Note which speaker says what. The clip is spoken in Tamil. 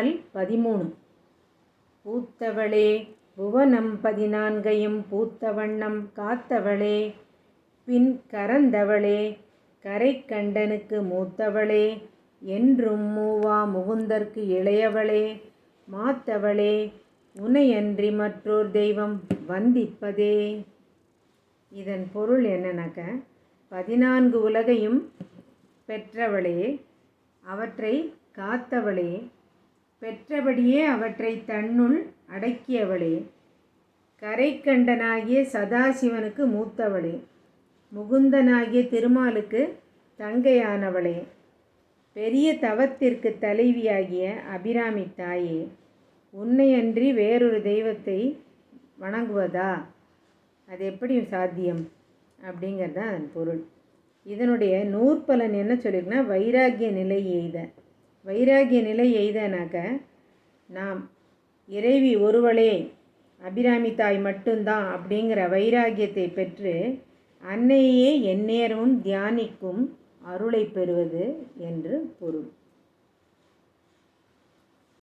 Speaker 1: பாடல் 13. பூத்தவளே புவனம் 14 பூத்த வண்ணம் காத்தவளே, பின் கரந்தவளே கரைக்கண்டனுக்கு மூத்தவளே, என்றும் மூவா முகுந்தற்கு இளையவளே, மாத்தவளே உனையன்றி மற்றோர் தெய்வம் வந்திப்பதே. இதன் பொருள் என்னன்னாக்க, 14 உலகையும் பெற்றவளே, அவற்றை காத்தவளே, பெற்றபடியே அவற்றை தன்னுள் அடக்கியவளே, கரைக்கண்டனாகிய சதாசிவனுக்கு மூத்தவளே, முகுந்தனாகிய திருமாலுக்கு தங்கையானவளே, பெரிய தவத்திற்கு தலைவியாகிய அபிராமி தாயே, உன்னையன்றி வேறொரு தெய்வத்தை வணங்குவதா? அது எப்படி சாத்தியம் அப்படிங்கிறது தான் அதன் பொருள். இதனுடைய நூற்பலன் என்ன சொல்லியிருக்குன்னா, வைராகிய நிலை எய்த. வைராகிய நிலை எய்தனாக்க, நாம் இறைவி ஒருவளே, அபிராமி தாய் மட்டும்தான் அப்படிங்கிற வைராகியத்தை பெற்று அன்னையே எந்நேரமும் தியானிக்கும் அருளை பெறுவது என்று பொருள்.